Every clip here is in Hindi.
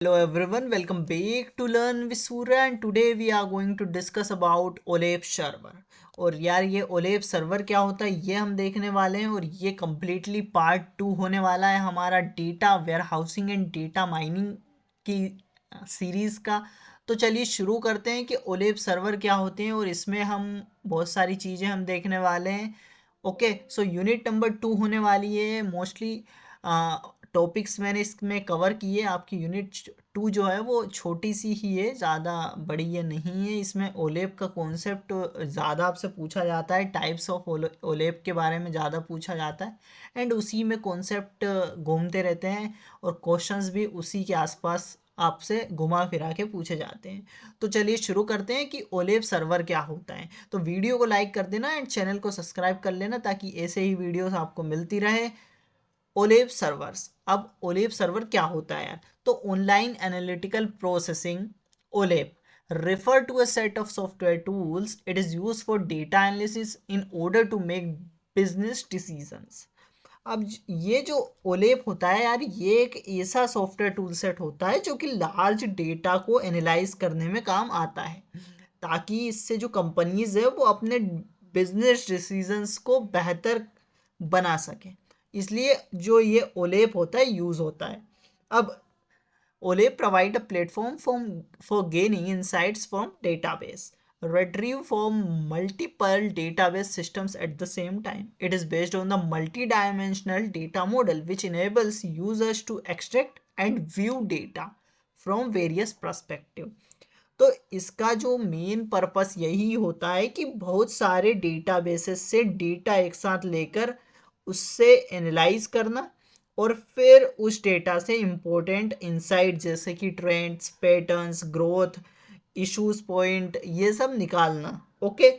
Hello everyone, welcome back to Learn with Surya and today we are going to discuss about OLAP server। और यार ये OLAP सर्वर क्या होता है ये हम देखने वाले हैं और ये कम्प्लीटली पार्ट 2 होने वाला है हमारा data warehousing and data mining की सीरीज़ का। तो चलिए शुरू करते हैं कि OLAP सर्वर क्या होते हैं और इसमें हम बहुत सारी चीज़ें हम देखने वाले हैं। ओके, सो यूनिट नंबर 2 होने वाली है। मोस्टली टॉपिक्स मैंने इसमें कवर किए। आपकी यूनिट 2 जो है वो छोटी सी ही है, ज़्यादा बड़ी ये नहीं है। इसमें ओलेप का कॉन्सेप्ट ज़्यादा आपसे पूछा जाता है, टाइप्स ऑफ ओलेप के बारे में ज़्यादा पूछा जाता है एंड उसी में कॉन्सेप्ट घूमते रहते हैं और क्वेश्चंस भी उसी के आसपास आपसे घुमा फिरा के पूछे जाते हैं। तो चलिए शुरू करते हैं कि ओलेप सर्वर क्या होता है। तो वीडियो को लाइक कर देना एंड चैनल को सब्सक्राइब कर लेना ताकि ऐसे ही वीडियोस आपको मिलती रहे। ओलेप सर्वर्स, अब ओलेप सर्वर क्या होता है यार? तो online analytical processing, OLAP refer to a set of software tools. It is used for data analysis in order to make business decisions. अब ये जो ओलेप होता है यार, ये एक ऐसा सॉफ्टवेयर टूल सेट होता है जो कि लार्ज डेटा को एनालाइज करने में काम आता है ताकि इससे जो कंपनीज है वो अपने बिजनेस डिसीजंस को बेहतर बना सकें। इसलिए जो ये ओलेप होता है यूज़ होता है। अब OLAP provide a platform for gaining insights from database, retrieve from multiple database systems at the same time. It is based on the multi-dimensional data model, which enables users to extract and view data from various perspectives. तो इसका जो मेन पर्पस यही होता है कि बहुत सारे डेटाबेसेस से डेटा एक साथ लेकर उससे एनालाइज करना और फिर उस डेटा से इम्पोर्टेंट इंसाइट जैसे कि trends, patterns, growth, issues, point, ये सब निकालना। ओके,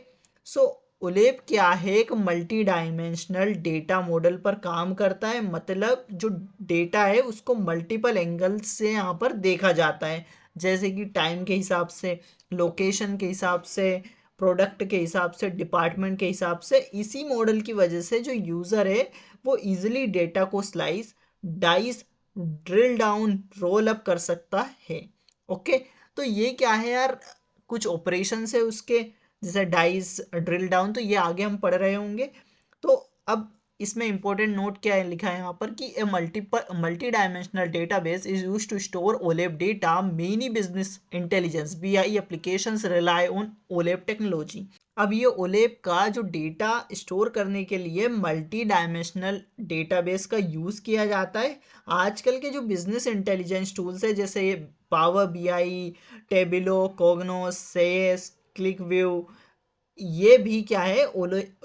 सो ओलेप क्या है? एक मल्टी डायमेंशनल डेटा मॉडल पर काम करता है। मतलब जो डेटा है उसको मल्टीपल एंगल्स से यहाँ पर देखा जाता है, जैसे कि टाइम के हिसाब से, लोकेशन के हिसाब से, प्रोडक्ट के हिसाब से, डिपार्टमेंट के हिसाब से। इसी मॉडल की वजह से जो यूज़र है वो इजीली डेटा को slice, dice, drill down, roll up कर सकता है। ओके, तो ये क्या है यार? कुछ ऑपरेशन है उसके, जैसे डाइस, ड्रिल डाउन, तो ये आगे हम पढ़ रहे होंगे। तो अब इसमें इंपॉर्टेंट नोट क्या है लिखा है यहाँ पर कि a multi dimensional database is used to store OLAP data. Many business intelligence BI applications rely on OLAP technology. अब ये ओलेप का जो डेटा स्टोर करने के लिए मल्टी डायमेंशनल डेटाबेस का यूज़ किया जाता है। आजकल के जो बिजनेस इंटेलिजेंस टूल्स है जैसे Power BI, Tableau, Cognos, SAS, Qlik View, ये भी क्या है,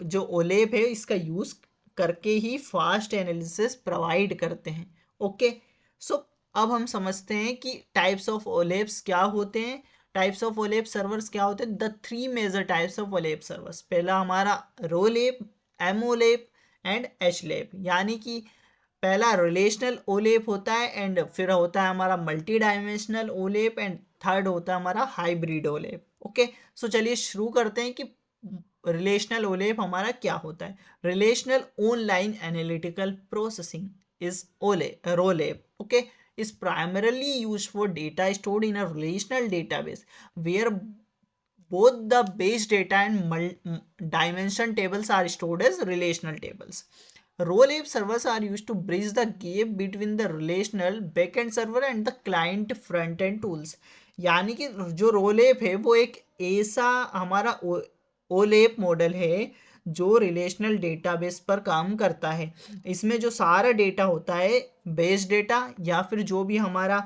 जो ओलेप है इसका यूज़ करके ही फास्ट एनालिसिस प्रोवाइड करते हैं। ओके, सो अब हम समझते हैं कि टाइप्स ऑफ ओलेप्स क्या होते हैं, टाइप्स ऑफ ओलेप सर्वर्स क्या होते हैं। The 3 major types of OLAP servers, पहला हमारा रोलेप, एमओलेप एंड एचलेप। यानी कि पहला रिलेशनल ओलेप होता है एंड फिर होता है हमारा मल्टी डायमेंशनल ओलेप एंड थर्ड होता है हमारा हाइब्रिड ओलेप। ओके, सो चलिए शुरू करते हैं कि रिलेशनल ओलेप हमारा क्या होता है। Relational online analytical processing is ओले ROLAP. Okay, is primarily used for data stored in a relational database where both the base data and dimension tables are stored as relational tables. Role-ape servers are used to bridge the gap between the relational backend server and the client front-end tools. यानी कि जो रोल-एप है वो एक ऐसा हमारा ओलेप मॉडल है जो रिलेशनल डेटाबेस पर काम करता है। इसमें जो सारा डेटा होता है, बेस डेटा या फिर जो भी हमारा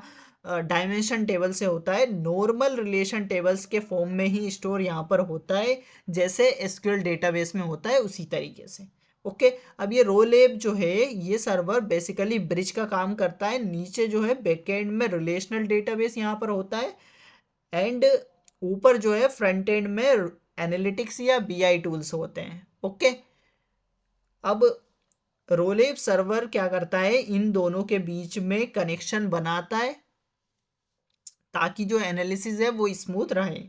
डायमेंशन टेबल से होता है, नॉर्मल रिलेशन टेबल्स के फॉर्म में ही स्टोर यहाँ पर होता है, जैसे एसक्यूएल डेटाबेस में होता है उसी तरीके से। ओके, अब ये रोलेप जो है ये सर्वर बेसिकली ब्रिज का काम करता है। नीचे जो है बैकएंड में रिलेशनल डेटाबेस यहाँ पर होता है एंड ऊपर जो है फ्रंट एंड में एनालिटिक्स या बीआई टूल्स होते हैं। ओके, अब रोलेप सर्वर क्या करता है, इन दोनों के बीच में कनेक्शन बनाता है ताकि जो एनालिसिस है वो स्मूथ रहे।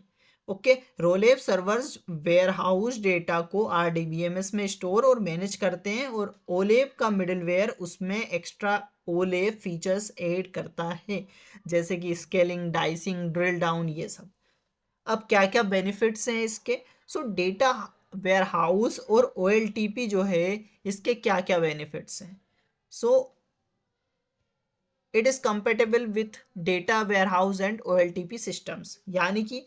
ओके, रोलेप सर्वर्स वेयरहाउस डेटा को RDBMS में स्टोर और मैनेज करते हैं, और ओलेप का मिडलवेयर उसमें एक्स्ट्रा ओलेप फीचर्स ऐड करता है, जैसे कि स्केलिंग, डाइसिंग, ड्रिल डाउन, ये सब। अब क्या क्या बेनिफिट्स हैं इसके? सो डेटा वेयरहाउस और OLTP जो है, इसके क्या क्या बेनिफिट्स हैं? So it is compatible with data warehouse and OLTP systems, यानी कि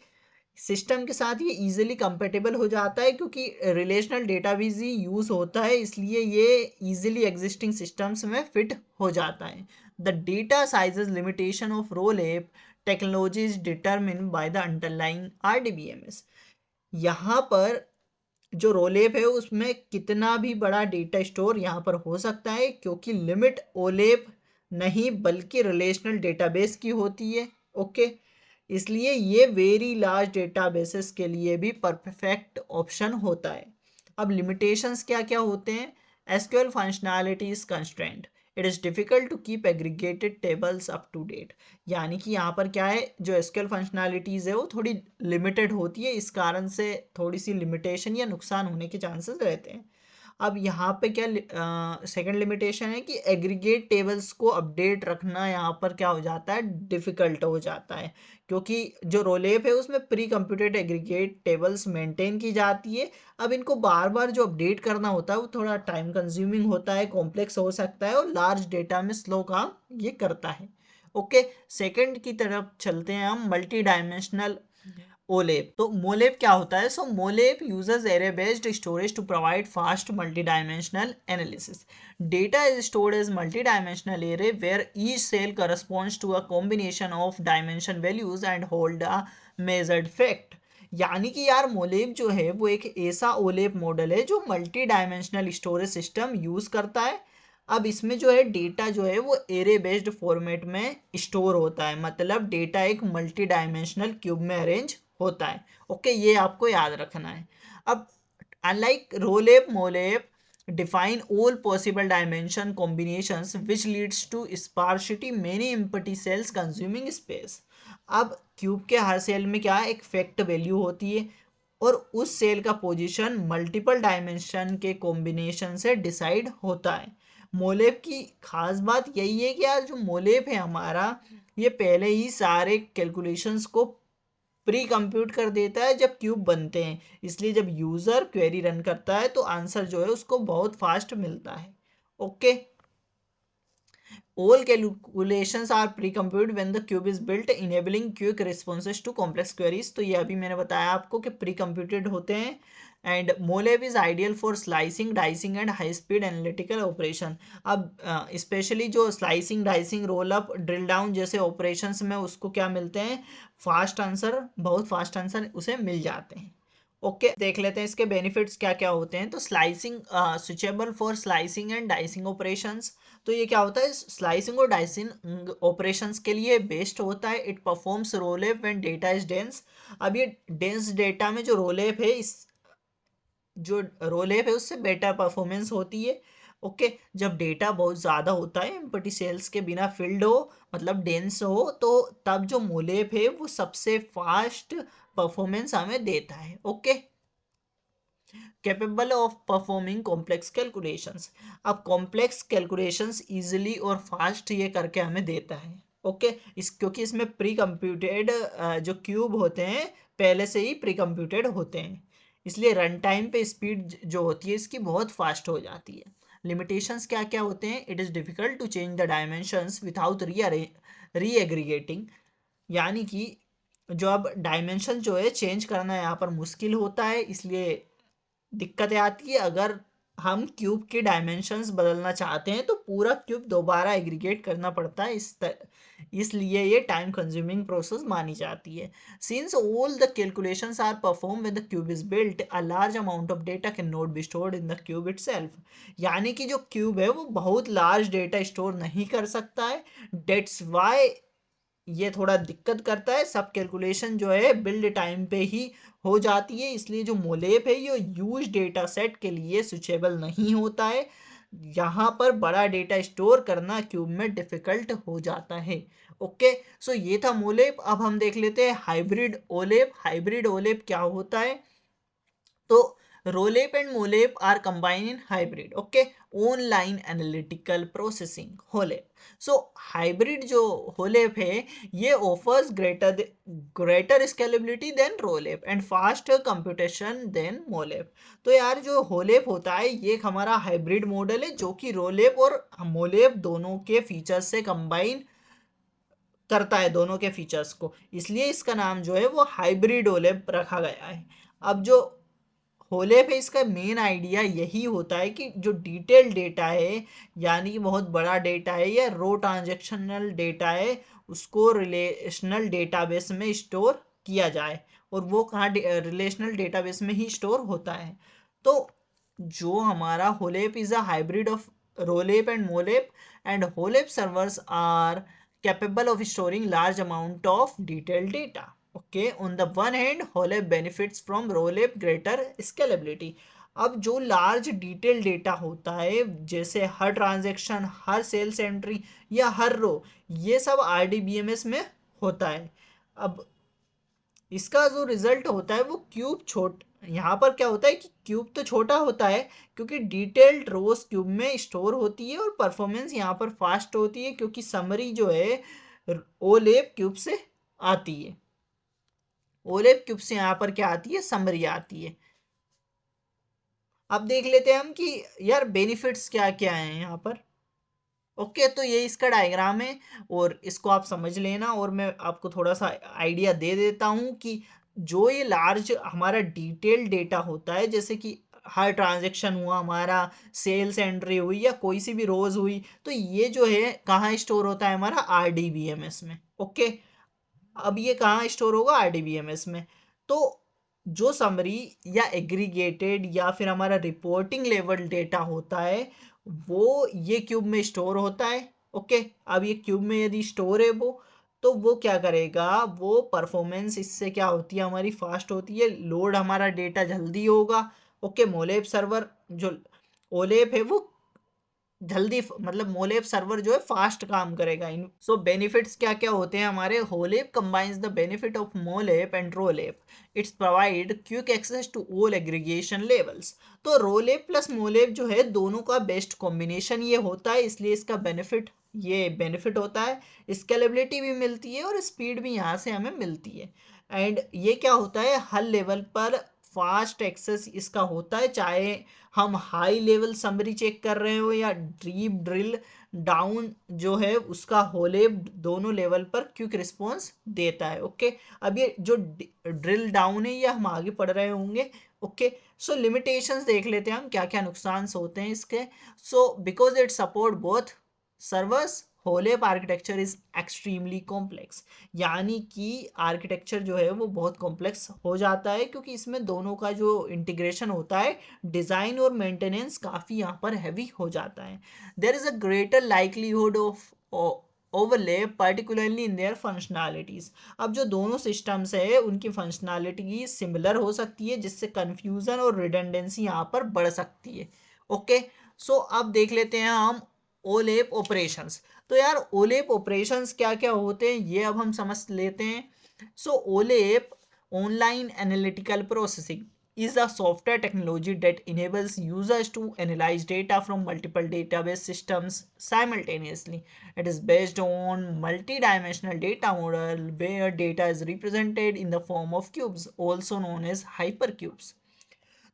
सिस्टम के साथ ये इजीली कंपेटेबल हो जाता है, क्योंकि रिलेशनल डेटाबेस ही यूज़ होता है, इसलिए ये इजीली एग्जिस्टिंग सिस्टम्स में फिट हो जाता है। The data sizes limitation of ROLAP technology is determine by the underlying RDBMS। यहाँ पर जो रोलेप है उसमें कितना भी बड़ा डेटा स्टोर यहाँ पर हो सकता है, क्योंकि लिमिट ओलेप नहीं बल्कि रिलेशनल डेटाबेस की होती है। ओके, इसलिए ये वेरी लार्ज डेटाबेसेस के लिए भी परफेक्ट ऑप्शन होता है। अब लिमिटेशंस क्या क्या होते हैं? SQL functionality is constraint, it is difficult to keep aggregated tables up to date. यानी कि यहाँ पर क्या है, जो SQL फंक्शनैलिटीज़ है वो थोड़ी लिमिटेड होती है, इस कारण से थोड़ी सी लिमिटेशन या नुकसान होने के चांसेस रहते हैं। अब यहाँ पे क्या सेकंड लिमिटेशन है कि एग्रीगेट टेबल्स को अपडेट रखना यहाँ पर क्या हो जाता है, डिफ़िकल्ट हो जाता है, क्योंकि जो रोलेप है उसमें pre computed aggregate tables maintain की जाती है। अब इनको बार बार जो अपडेट करना होता है वो थोड़ा टाइम कंज्यूमिंग होता है, कॉम्प्लेक्स हो सकता है, और लार्ज डेटा में स्लो काम ये करता है। ओके, सेकंड की तरफ चलते हैं हम, मल्टी डायमेंशनल ओलेप। तो मोलेप क्या होता है? So MOLAP uses array based storage to provide fast multi dimensional analysis. Data is stored as multi dimensional array where each cell corresponds to a combination of dimension values and hold a measured fact. यानी कि यार मोलेप जो है वो एक ऐसा ओलेप मॉडल है जो multi dimensional storage system use करता है। अब इसमें जो है डेटा जो है वो एरे बेस्ड फॉर्मेट में स्टोर होता है, मतलब डेटा एक मल्टी डायमेंशनल क्यूब में अरेंज होता है। ओके, ये आपको याद रखना है। अब unlike रोलेप मोलेप define all possible dimension combinations which leads to sparsity, many empty cells consuming space। अब क्यूब के हर सेल में क्या है, एक फैक्ट वैल्यू होती है, और उस सेल का पोजीशन मल्टीपल डायमेंशन के कॉम्बिनेशन से डिसाइड होता है। मोलेप की खास बात यही है कि यार जो मोलेप है हमारा, ये पहले ही सारे कैलकुलेशंस को प्री कंप्यूट कर देता है जब क्यूब बनते हैं, इसलिए जब यूज़र क्वेरी रन करता है तो आंसर जो है उसको बहुत फास्ट मिलता है। Okay, all calculations are pre-computed when the cube is built, enabling quick responses to complex queries। तो ये अभी मैंने बताया आपको कि प्री कंप्यूटेड होते हैं। And MOLAP is ideal for slicing, dicing and high speed analytical operation. अब स्पेशली जो slicing, dicing, roll up, drill down जैसे ऑपरेशंस में उसको क्या मिलते हैं, फास्ट आंसर, बहुत फास्ट आंसर उसे मिल जाते हैं। ओके, देख लेते हैं इसके बेनिफिट्स क्या क्या होते हैं। तो slicing, switchable for slicing and dicing operations. तो ये क्या होता है, स्लाइसिंग और डाइसिंग ऑपरेशंस के लिए बेस्ट होता है। It performs ROLAP when data is dense. अब ये डेंस डेटा में जो रोलेप है, इस जो रोलेप है उससे बेटर परफॉर्मेंस होती है। ओके, जब डेटा बहुत ज़्यादा होता है, एम्प्टी सेल्स के बिना फिल्ड हो, मतलब डेंस हो, तो तब जो मोलेप है वो सबसे फास्ट परफॉर्मेंस हमें देता है। Okay, capable of performing complex calculations. अब कॉम्प्लेक्स कैलकुलेशंस इजीली और फास्ट ये करके हमें देता है। ओके, इस क्योंकि इसमें प्री कंप्यूटेड जो क्यूब होते हैं पहले से ही प्री कंप्यूटेड होते हैं, इसलिए रन टाइम पे स्पीड जो होती है इसकी बहुत फास्ट हो जाती है। लिमिटेशंस क्या क्या होते हैं? It is difficult to change the dimensions without re aggregating. यानी कि जो अब डायमेंशन जो है चेंज करना यहाँ पर मुश्किल होता है, इसलिए दिक्कतें आती है। अगर हम क्यूब के डायमेंशंस बदलना चाहते हैं तो पूरा क्यूब दोबारा एग्रीगेट करना पड़ता है, इसलिए ये टाइम कंज्यूमिंग प्रोसेस मानी जाती है। Since all the calculations are perform when the cube is built, a large amount of data can not be stored in the cube itself. यानी कि जो क्यूब है वो बहुत लार्ज डेटा स्टोर नहीं कर सकता है, डेट्स वाई ये थोड़ा दिक्कत करता है। सब कैलकुलेशन जो है बिल्ड टाइम पे ही हो जाती है, इसलिए जो मोलेप है ये यूज डेटा सेट के लिए स्विचेबल नहीं होता है। यहाँ पर बड़ा डेटा स्टोर करना क्यूब में डिफ़िकल्ट हो जाता है। ओके, सो ये था मोलेप। अब हम देख लेते हैं हाइब्रिड ओलेप। हाइब्रिड ओलेप क्या होता है? तो ROLAP and MOLAP are combine in hybrid, okay, online analytical processing HOLAP. So hybrid जो होलेप है ये offers greater scalability than ROLAP and faster computation than MOLAP. तो यार जो होलेप होता है ये एक हमारा हाइब्रिड मॉडल है जो कि रोलेप और मोलेप दोनों के फीचर्स से कंबाइन करता है, दोनों के फीचर्स को, इसलिए इसका नाम जो है वो हाइब्रिड ओलेप रखा गया है। अब जो होलेप है इसका मेन आइडिया यही होता है कि जो डिटेल डेटा है, यानी कि बहुत बड़ा डेटा है या रो ट्रांजेक्शनल डेटा है, उसको रिलेशनल डेटाबेस में स्टोर किया जाए। और वो कहाँ रिलेशनल डेटाबेस में ही स्टोर होता है। तो जो हमारा HOLAP is a hybrid of ROLAP and MOLAP, and HOLAP servers are capable of storing large amount of detailed data. Okay, on the one hand HOLEP benefits from ROLEP greater scalability. अब जो लार्ज डिटेल डेटा होता है जैसे हर ट्रांजैक्शन, हर सेल्स एंट्री या हर रो, ये सब RDBMS में होता है। अब इसका जो रिजल्ट होता है वो क्यूब छोट यहाँ पर क्या होता है कि क्यूब तो छोटा होता है क्योंकि डिटेल्ड रोज क्यूब में स्टोर होती है, और परफॉर्मेंस यहाँ पर फास्ट होती है क्योंकि समरी जो है ओलेप क्यूब से आती है। ओलेप क्यूब से यहाँ पर क्या आती है? समरी आती है। अब देख लेते हैं हम कि यार बेनिफिट्स क्या क्या हैं यहाँ पर। ओके, तो ये इसका डायग्राम है और इसको आप समझ लेना, और मैं आपको थोड़ा सा आइडिया दे देता हूँ कि जो ये लार्ज हमारा डिटेल डेटा होता है, जैसे कि हर ट्रांजैक्शन हुआ हमारा, सेल्स एंट्री हुई या कोई सी भी रोज हुई, तो ये जो है कहाँ स्टोर होता है? हमारा RDBMS में। ओके, अब ये कहाँ स्टोर होगा? RDBMS में। तो जो समरी या एग्रीगेटेड या फिर हमारा रिपोर्टिंग लेवल डेटा होता है वो ये क्यूब में स्टोर होता है। ओके, अब ये क्यूब में यदि स्टोर है तो वो क्या करेगा? वो परफॉर्मेंस इससे क्या होती है? हमारी फास्ट होती है, लोड हमारा डेटा जल्दी होगा। ओके, मोलेप सर्वर जो ओलेप है वो जल्दी मतलब मोलेप सर्वर जो है फास्ट काम करेगा। इन सो बेनिफिट्स क्या क्या होते हैं हमारे? HOLAP combines the benefit of MOLAP and ROLAP. It's provide quick access to all aggregation levels. तो रोलेप प्लस मोलेप जो है दोनों का बेस्ट कॉम्बिनेशन ये होता है, इसलिए इसका बेनिफिट होता है। स्केलेबिलिटी भी मिलती है और स्पीड भी यहाँ से हमें मिलती है। एंड ये क्या होता है? हर लेवल पर फास्ट एक्सेस इसका होता है, चाहे हम हाई लेवल समरी चेक कर रहे हो या डीप ड्रिल डाउन जो है उसका होलेप दोनों लेवल पर क्विक रिस्पॉन्स देता है। ओके, अब ये जो ड्रिल डाउन है ये हम आगे पढ़ रहे होंगे। ओके, सो लिमिटेशंस देख लेते हैं हम क्या क्या नुकसान होते हैं इसके। So because it support both servers, HOLAP architecture is extremely complex. यानी कि आर्किटेक्चर जो है वो बहुत कॉम्प्लेक्स हो जाता है क्योंकि इसमें दोनों का जो इंटीग्रेशन होता है, डिज़ाइन और मेंटेनेंस काफ़ी यहाँ पर हैवी हो जाता है। There is a greater likelihood of overlap particularly in their functionalities. अब जो दोनों सिस्टम्स है उनकी फंक्शनैलिटी सिमिलर हो सकती है जिससे कन्फ्यूज़न और रिडंडेंसी यहाँ पर बढ़ सकती है। ओके, सो अब देख लेते हैं हम ओलेप ऑपरेशंस। तो यार ओलेप ऑपरेशंस क्या क्या होते हैं ये अब हम समझ लेते हैं। So OLAP online analytical processing is a software technology that enables users to analyze data from multiple database systems simultaneously. It is based on multi-dimensional data model where data is represented in the form of cubes, also known as hypercubes.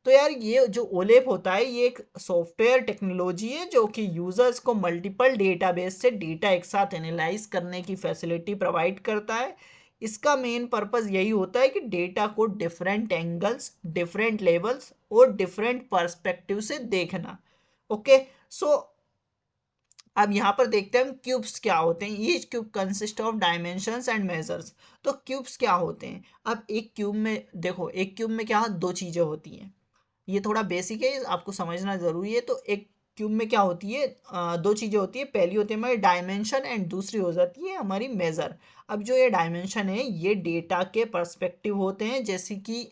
तो यार ये जो ओलेप होता है ये एक सॉफ्टवेयर टेक्नोलॉजी है जो कि यूजर्स को मल्टीपल डेटाबेस से डेटा एक साथ एनालाइज करने की फैसिलिटी प्रोवाइड करता है। इसका मेन पर्पस यही होता है कि डेटा को डिफरेंट एंगल्स, डिफरेंट लेवल्स और डिफरेंट पर्सपेक्टिव से देखना। ओके, सो अब यहाँ पर देखते हैं हम क्यूब्स क्या होते हैं। Each cube consist of dimensions and measures. तो क्यूब्स क्या होते हैं? अब एक क्यूब में देखो, एक क्यूब में क्या दो चीज़ें होती हैं, ये थोड़ा बेसिक है आपको समझना ज़रूरी है। तो एक क्यूब में क्या होती है? दो चीज़ें होती है। पहली होती है हमारी डायमेंशन एंड दूसरी हो जाती है हमारी मेज़र। अब जो ये डायमेंशन है ये डेटा के पर्सपेक्टिव होते हैं, जैसे कि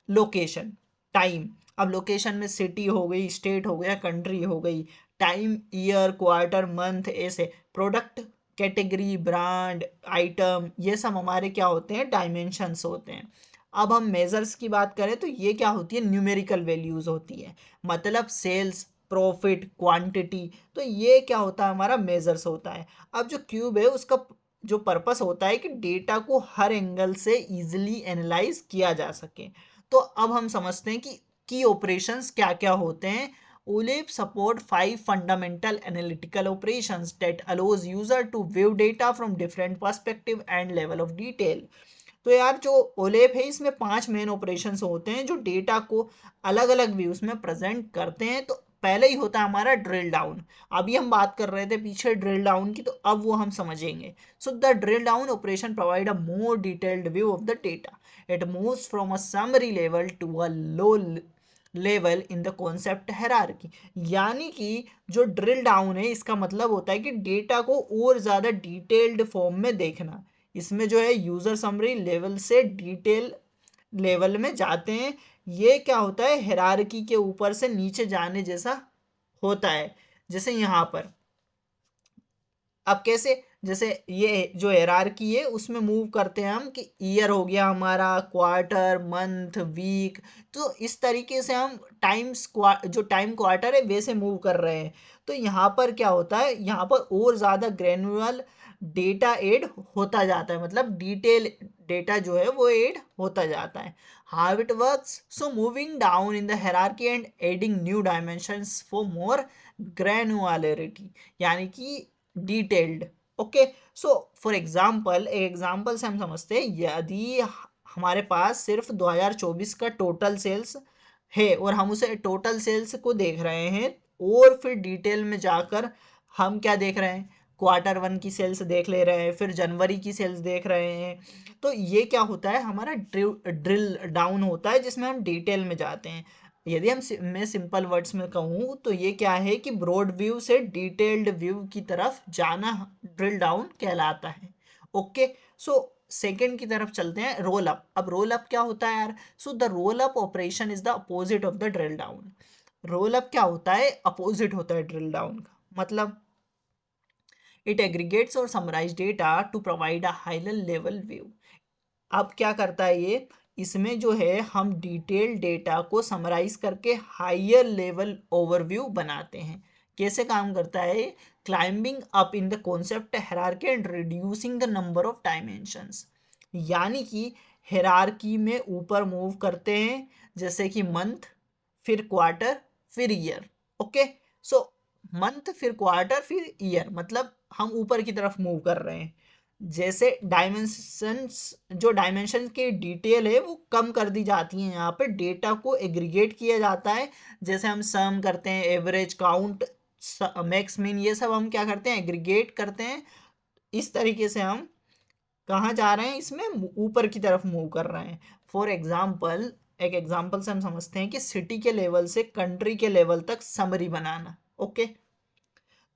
लोकेशन, टाइम। अब लोकेशन में सिटी हो गई, स्टेट हो गया, कंट्री हो गई, टाइम ईयर क्वार्टर मंथ, ऐसे प्रोडक्ट कैटेगरी, ब्रांड, आइटम, ये सब हमारे क्या होते हैं, डायमेंशंस होते हैं। अब हम मेजर्स की बात करें तो ये क्या होती है, न्यूमेरिकल वैल्यूज होती है, मतलब सेल्स, प्रॉफिट, क्वांटिटी, तो ये क्या होता है, हमारा मेजर्स होता है। अब जो क्यूब है उसका जो पर्पस होता है कि डेटा को हर एंगल से इजीली एनालाइज किया जा सके। तो अब हम समझते हैं कि की ऑपरेशंस क्या क्या होते हैं। OLAP support 5 fundamental analytical operations that allows user to view data from different perspective and level of detail। तो यार जो OLAP है इसमें 5 मेन ऑपरेशंस होते हैं जो डेटा को अलग अलग व्यूज में प्रेजेंट करते हैं। तो पहले ही होता है हमारा ड्रिल डाउन। अभी हम बात कर रहे थे पीछे ड्रिल डाउन की, तो अब वो हम समझेंगे। So the drill down operation provide a more detailed view of the data. It moves from a summary level to a low level in the concept hierarchy. यानी कि जो ड्रिल डाउन है इसका मतलब होता है कि डेटा को और ज़्यादा डिटेल्ड फॉर्म में देखना। इसमें जो है यूज़र समरी लेवल से डिटेल लेवल में जाते हैं। ये क्या होता है, हायरार्की के ऊपर से नीचे जाने जैसा होता है। जैसे यहाँ पर अब कैसे, जैसे ये जो हायरार्की है उसमें मूव करते हैं हम कि ईयर हो गया हमारा, क्वार्टर, मंथ, वीक, तो इस तरीके से हम टाइम्स जो टाइम क्वार्टर है वैसे मूव कर रहे हैं। तो यहाँ पर क्या होता है, यहाँ पर और ज़्यादा ग्रेनुअल डेटा ऐड होता जाता है, मतलब डिटेल डेटा जो है वो ऐड होता जाता है। How it works, so moving down in the hierarchy and adding new dimensions for more granularity, यानी कि detailed. Okay, so for example, एक एग्जांपल से हम समझते हैं, यदि हमारे पास सिर्फ 2024 का टोटल सेल्स है और हम उसे टोटल सेल्स को देख रहे हैं, और फिर डिटेल में जाकर हम क्या देख रहे हैं, क्वार्टर वन की सेल्स देख ले रहे हैं, फिर जनवरी की सेल्स देख रहे हैं, तो ये क्या होता है, हमारा ड्रिल डाउन होता है जिसमें हम डिटेल में जाते हैं। यदि मैं सिंपल वर्ड्स में कहूँ तो ये क्या है कि ब्रॉड व्यू से डिटेल्ड व्यू की तरफ जाना ड्रिल डाउन कहलाता है। ओके, सो सेकंड की तरफ चलते हैं, रोल अप। अब रोल अप क्या होता है यार, so the roll up operation is the opposite of the drill down. Roll up क्या होता है, अपोजिट होता है ड्रिल डाउन का। मतलब इट एग्रीगेट्स और summarise data to provide a higher level view. अब क्या करता है ये, इसमें जो है हम डिटेल डेटा को समराइज करके हायर लेवल ओवरव्यू बनाते हैं। कैसे काम करता है, climbing up in the concept hierarchy and reducing the number of dimensions. यानी कि हायरार्की में ऊपर मूव करते हैं, जैसे कि मंथ, फिर क्वार्टर, फिर ईयर। ओके, सो मंथ, फिर क्वार्टर, फिर ईयर, मतलब हम ऊपर की तरफ मूव कर रहे हैं। जैसे डायमेंशंस, जो डायमेंशन की डिटेल है वो कम कर दी जाती है, यहाँ पे डेटा को एग्रीगेट किया जाता है। जैसे हम सम करते हैं, एवरेज, काउंट, मैक्स, मीन, ये सब हम क्या करते हैं, एग्रीगेट करते हैं। इस तरीके से हम कहाँ जा रहे हैं, इसमें ऊपर की तरफ मूव कर रहे हैं। फॉर एग्जाम्पल, एक एग्जाम्पल से हम समझते हैं कि सिटी के लेवल से कंट्री के लेवल तक समरी बनाना। ओके,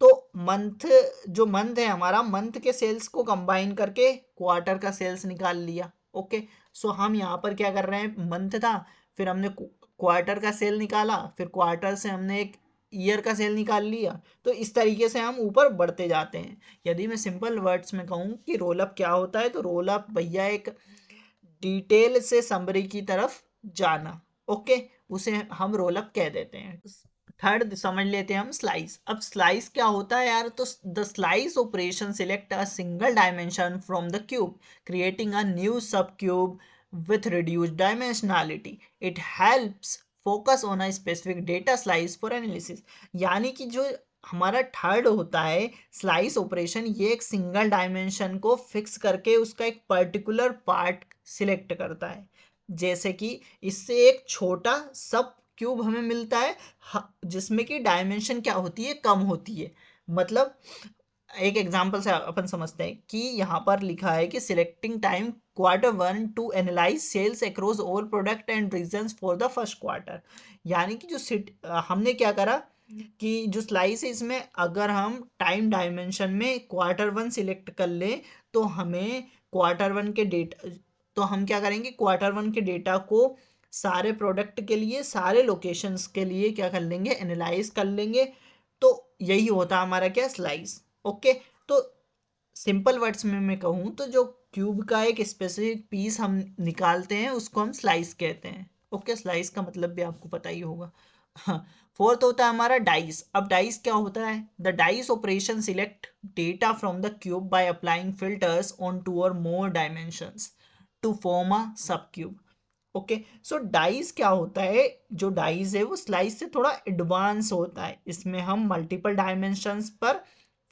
तो मंथ, जो मंथ है हमारा, मंथ के सेल्स को कंबाइन करके क्वार्टर का सेल्स निकाल लिया। ओके, सो हम यहाँ पर क्या कर रहे हैं, मंथ था, फिर हमने क्वार्टर का सेल निकाला, फिर क्वार्टर से हमने एक ईयर का सेल निकाल लिया। तो इस तरीके से हम ऊपर बढ़ते जाते हैं। यदि मैं सिंपल वर्ड्स में कहूँ कि रोल अप क्या होता है, तो रोल अप भैया एक डिटेल से समरी की तरफ जाना। ओके, उसे हम रोल अप कह देते हैं। थर्ड समझ लेते हैं हम, स्लाइस। अब स्लाइस क्या होता है यार, तो the slice operation select a single dimension from the cube, creating a new सब cube with reduced dimensionality. It helps focus on a specific data slice for analysis। यानी कि जो हमारा थर्ड होता है स्लाइस ऑपरेशन, ये एक सिंगल डायमेंशन को फिक्स करके उसका एक पर्टिकुलर पार्ट सिलेक्ट करता है। जैसे कि इससे एक छोटा सब क्यूब हमें मिलता है, जिसमें कि डायमेंशन क्या होती है, कम होती है। मतलब एक एग्जांपल से अपन समझते हैं कि यहाँ पर लिखा है कि selecting time quarter one to analyse sales across all product and regions for the first quarter. यानी कि जो हमने क्या करा कि जो स्लाइस है इसमें अगर हम टाइम डायमेंशन में क्वार्टर वन सिलेक्ट कर ले, तो हमें क्वार्टर वन के डेटा, तो हम क्या करेंगे, क्वार्टर वन के डेटा को सारे प्रोडक्ट के लिए, सारे लोकेशंस के लिए क्या कर लेंगे, एनालाइज कर लेंगे। तो यही होता है हमारा क्या, स्लाइस। ओके, तो सिंपल वर्ड्स में मैं कहूँ तो जो क्यूब का एक स्पेसिफिक पीस हम निकालते हैं उसको हम स्लाइस कहते हैं। ओके, स्लाइस का मतलब भी आपको पता ही होगा। हाँ, फोर्थ होता है हमारा डाइस। अब डाइस क्या होता है? The dice operation select data from the cube by applying filters on two or more dimensions to form a sub cube. Okay, so dice क्या होता है? जो डाइस है वो स्लाइस से थोड़ा एडवांस होता है। इसमें हम मल्टीपल डायमेंशंस पर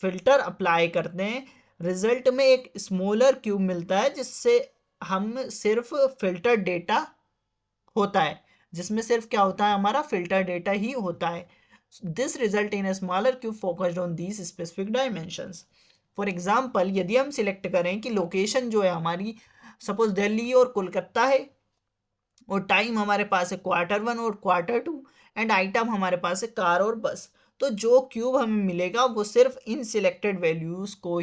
फिल्टर अप्लाई करते हैं, रिजल्ट में एक स्मॉलर क्यूब मिलता है जिससे हम सिर्फ फिल्टर डेटा होता है, जिसमें सिर्फ क्या होता है? हमारा फिल्टर डेटा ही होता है। This result in a smaller cube focused on these specific dimensions. For example, यदि हम सिलेक्ट करें कि लोकेशन जो है हमारी सपोज दिल्ली और कोलकाता है, और टाइम हमारे पास है Q1 और Q2, एंड आइटम हमारे पास है कार और बस, तो जो क्यूब हमें मिलेगा वो सिर्फ इन सिलेक्टेड वैल्यूज को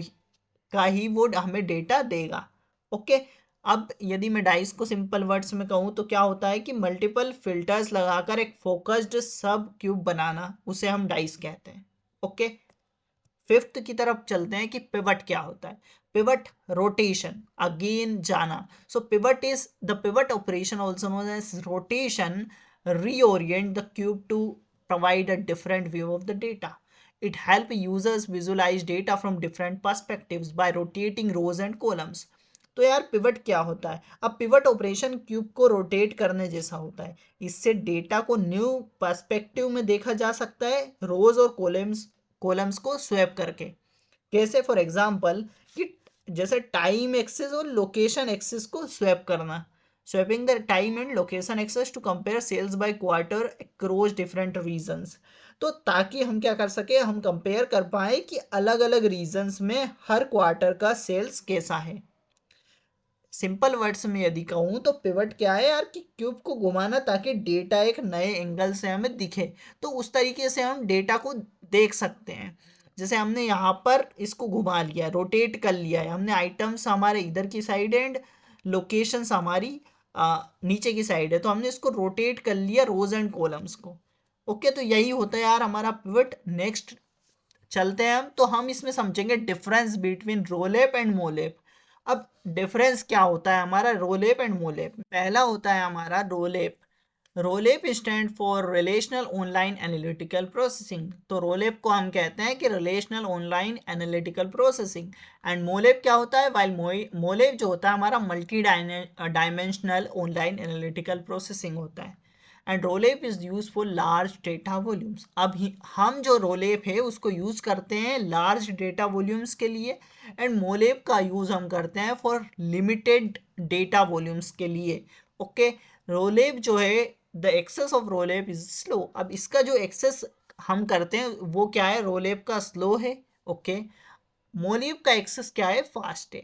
का ही वो हमें डेटा देगा। ओके, अब यदि मैं डाइस को सिंपल वर्ड्स में कहूँ तो क्या होता है कि मल्टीपल फिल्टर्स लगाकर एक फोकस्ड सब क्यूब बनाना, उसे हम डाइस कहते हैं। ओके, फिफ्थ की तरफ चलते हैं कि पिवट क्या होता है। पिवट, रोटेशन, अगेन जाना। So pivot is the pivot operation also known as rotation reorient the cube to provide a different view of the data. It helps users visualize data from different perspectives by rotating rows and columns. तो यार पिवट क्या होता है? अब पिवट ऑपरेशन क्यूब को रोटेट करने जैसा होता है। इससे डेटा को न्यू पर्सपेक्टिव में देखा जा सकता है, रोज और कॉलम्स को स्वैप करके। कैसे? फॉर एग्जांपल कि जैसे टाइम एक्सिस और लोकेशन एक्सिस को स्वैप करना, swapping the time and location axis to compare sales by quarter across different regions. तो ताकि हम क्या कर सके, हम कंपेयर कर पाए कि अलग अलग रीजन्स में हर क्वार्टर का सेल्स कैसा है। सिंपल वर्ड्स में यदि कहूँ तो पिवट क्या है यार, कि क्यूब को घुमाना ताकि डेटा एक नए एंगल से हमें दिखे, तो उस तरीके से हम डेटा को देख सकते हैं। जैसे हमने यहाँ पर इसको घुमा लिया, रोटेट कर लिया है हमने, आइटम्स हमारे इधर की साइड एंड लोकेशंस हमारी नीचे की साइड है, तो हमने इसको रोटेट कर लिया रोज एंड कॉलम्स को। ओके, तो यही होता है यार हमारा पिवट। नेक्स्ट चलते हैं हम, तो हम इसमें समझेंगे डिफरेंस बिटवीन रोलेप एंड मोलेप। अब डिफरेंस क्या होता है हमारा रोलेप एंड मोलेप? पहला होता है हमारा ROLAP. ROLAP stand for relational online analytical processing. तो रोलेप को हम कहते हैं कि relational online analytical processing. And MOLAP क्या होता है? वाइल मोलेप जो होता है हमारा multi dimensional online analytical processing होता है। And ROLAP is use for large data volumes. अब हम जो रोलेप है उसको यूज करते हैं लार्ज डेटा वॉल्यूम्स के लिए, एंड मोलेप का यूज हम करते हैं फॉर लिमिटेड डेटा वॉल्यूम्स के लिए। ओके, रोलेप जो है, the access of ROLAP is slow. अब इसका जो एक्सेस हम करते हैं वो क्या है? रोलेप का स्लो है। ओके, मोलेप का एक्सेस क्या है? फास्ट है।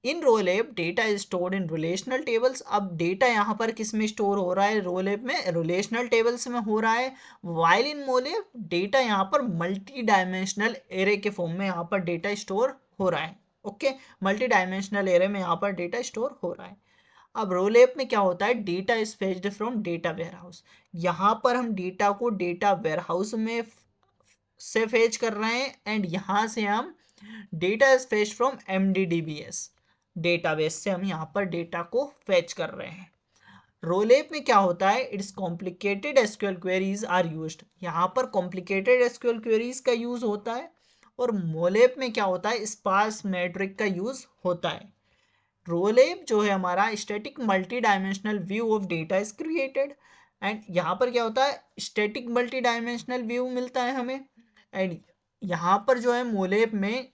In ROLAP data is stored in relational tables. अब डेटा यहाँ पर किस में स्टोर हो रहा है? रोलेप में रिलेशनल टेबल्स में हो रहा है। वाइल इन मोलेप डेटा यहाँ पर मल्टी डायमेंशनल एरे के फॉर्म में यहाँ पर डेटा स्टोर हो रहा है। ओके, मल्टी डायमेंशनल एरे में यहाँ पर डेटा स्टोर हो रहा है। अब रोलेप में क्या होता है? Data is fetched from data warehouse. यहाँ पर हम डेटा को डेटा वेयरहाउस में से फेच कर रहे हैं, एंड यहाँ से हम data is fetch from MDDBS database से हम यहाँ पर डेटा को फेच कर रहे हैं। रोलेप में क्या होता है? It's complicated SQL queries are used. यहाँ पर कॉम्प्लिकेटेड एसक्यूएल क्वेरीज का यूज होता है। और मोलेप में क्या होता है? स्पार्स मैट्रिक का यूज होता है। रोलेप जो है हमारा static multi dimensional view of data is created. And यहाँ पर क्या होता है? स्टैटिक मल्टी डायमेंशनल व्यू मिलता है हमें। एंड यहाँ पर जो है मोलेप में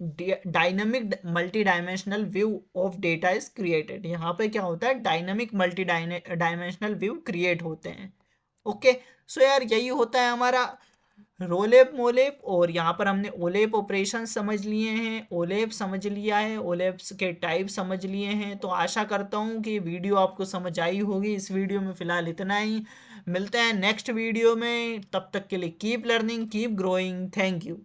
dynamic multi dimensional view of data is created. यहाँ पे क्या होता है? Dynamic multi dimensional view create होते हैं। ओके, सो यार यही होता है हमारा रोलेप मोलेप। और यहाँ पर हमने ओलेप ऑपरेशन समझ लिए हैं, ओलेप समझ लिया है, ओलेप्स के टाइप समझ लिए हैं। तो आशा करता हूँ कि वीडियो आपको समझ आई होगी। इस वीडियो में फ़िलहाल इतना ही, मिलते हैं नेक्स्ट वीडियो में। तब तक के लिए keep learning, keep growing. Thank you.